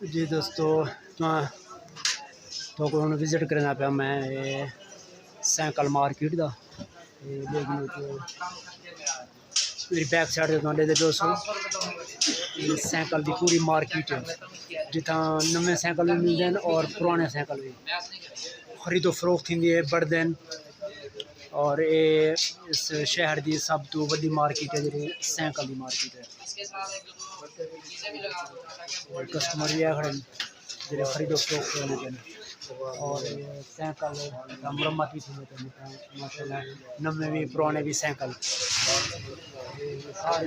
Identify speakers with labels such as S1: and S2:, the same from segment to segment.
S1: जी दोस्तों, तो को विजिट करना पाया मैं साइकिल मार्केट का। लेकिन मेरी बैक साइड से दोस्तों साइकिल की पूरी मार्केट है, जितना नवे साइकिल भी मिलते हैं और पुराने साइकिल भी खरीदो फरोख्त थी बढ़ते हैं। और ये इस शहर की सब तो बड़ी मार्केट है जी साइकिल की मार्केट है। कस्टमर भी है खड़े जो खरीदो फरोख्त होने के और साइकिल मरम्मत भी थी माशाल्लाह, नवे भी पुराने भी साइकिल सारे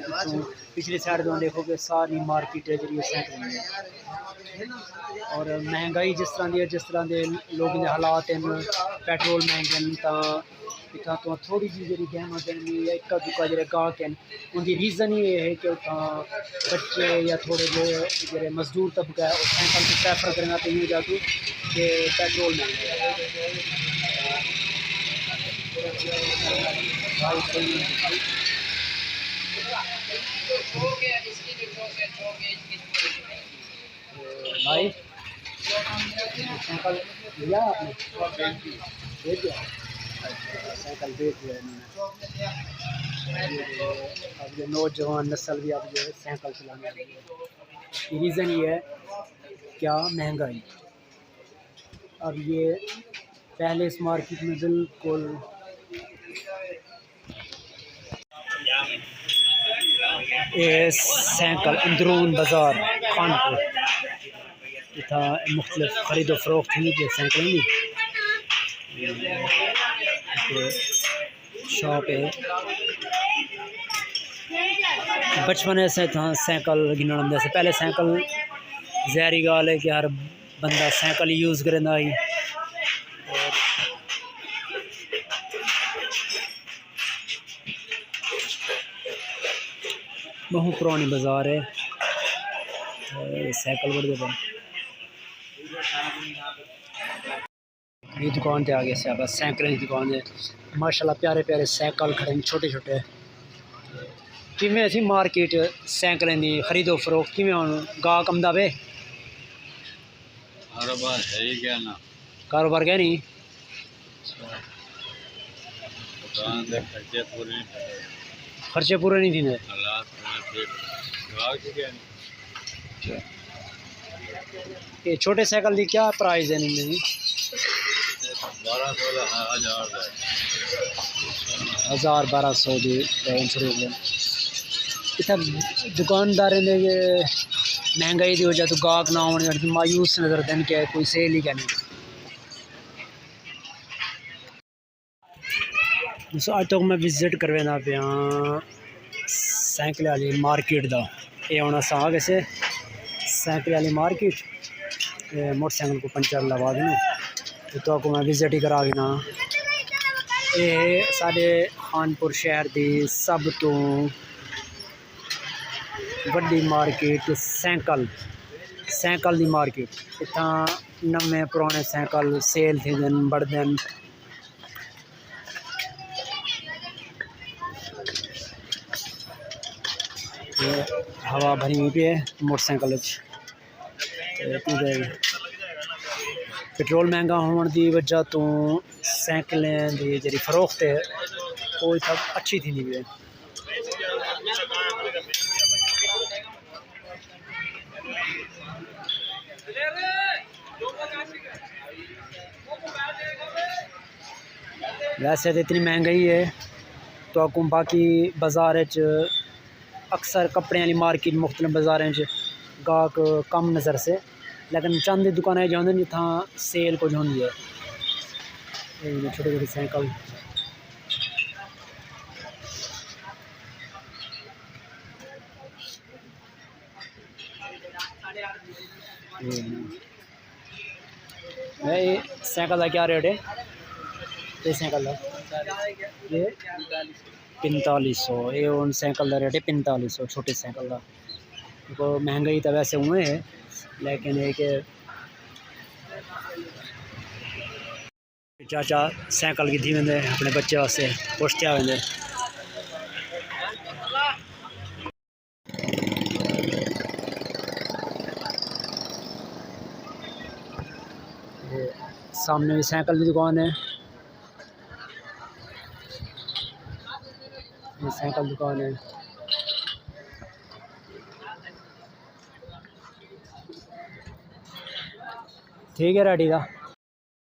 S1: पिछली साइड तो देखो कि सारी मार्केट है जी साइकिल है। और महंगाई जिस तरह की है, जिस तरह के लोगों के हालात हैं, पेट्रोल महंगे हैं, तो इतना तो थोड़ी जी जी गहमत या इक्का दुक्का जो गाहक हैं उनकी रीज़न ये है कि उतना बच्चे या थोड़े जो मजदूर तबका है साइकिल को प्रेफर करना तो ये जातू कि पेट्रोल महंगा भाई। साइकिल लिया आपने? भेज दिया? साइकिल भेज दिया इन्होंने। अब जो नौजवान नस्ल भी अब जो है साइकिल चलाने लगी है। रीज़न ये है क्या, महंगाई। अब ये पहले इस मार्केट में बिल्कुल ये साइकिल अंदरून बाज़ार खानपुर इतना मुख्तलिफ खरीदो फरोख्त हुई थी साइकिल की शॉप है। बचपन से था साइकिल गिनने से पहले साइकिल जहरी गाल है कि हर बंदा साइकिल यूज़ करना ही। बहुत पुरानी बाज़ार है, साइकिल बढ़ गए ये दुकान पे आ गया से बस साइकिल की दुकान है माशाल्लाह। प्यारे प्यारे साइकिल खड़े हैं छोटे छोटे। किमें ऐसी मार्केट साइकिल की खरीदो फरोख्त किमें गाह कमदा पे
S2: कारोबार है ही क्या ना,
S1: कारोबार क्या नहीं खर्चे पूरे नहीं थी। ये छोटे साइकिल की क्या प्राइस है? नहीं 1200 की इतना दुकानदार ने महंगाई की वजह तो गाहक ना होने मायूस नजर देन क्या कोई सेल ही क्या नहीं। दोस्तों आज तक मैं विजिट करवाना पाया साइकिल वाली मार्केट का। ये होना सा वैसे साइकिल वाली मार्केट मोटरसाइकिल को पंचर लगा देना तो आपको मैं विजिट ही करा देना। ये साढ़े खानपुर शहर की सब तो बड़ी मार्केट साइकिल की मार्केट। इतना नवे पुराने साइकिल सेल थे दिन बढ़ते हैं। हवा भरी हुई है मोटरसाइकिल। पेट्रोल महंगा होने की वजह तो साइकिलें की जी फरोख्त है वो इतना अच्छी थी नहीं है। वैसे तो इतनी महंगाई है तो आपको बाकी बाज़ार अक्सर कपड़े वाली मार्केट मुख्तलिफ बाज़ारें गाहक कम नज़र से, लेकिन चंद दुकानें जो होंगी जितना सेल कुछ होंगी है। छोटी छोटी साइकिल ये साइकिल का क्या रेट है? ये साइकिल का ये 4500। ये उन साइकिल का रेट है 4500 छोटी साइकिल का। तो महंगाई तो वैसे हुए है लेकिन एक चाचा साइकिल की थी वेंदे अपने बच्चे वास्ते पुछते आ वेंदे। सामने भी साइकिल की दुकान है, ये साइकिल दुकान है। ठीक है रेडी का।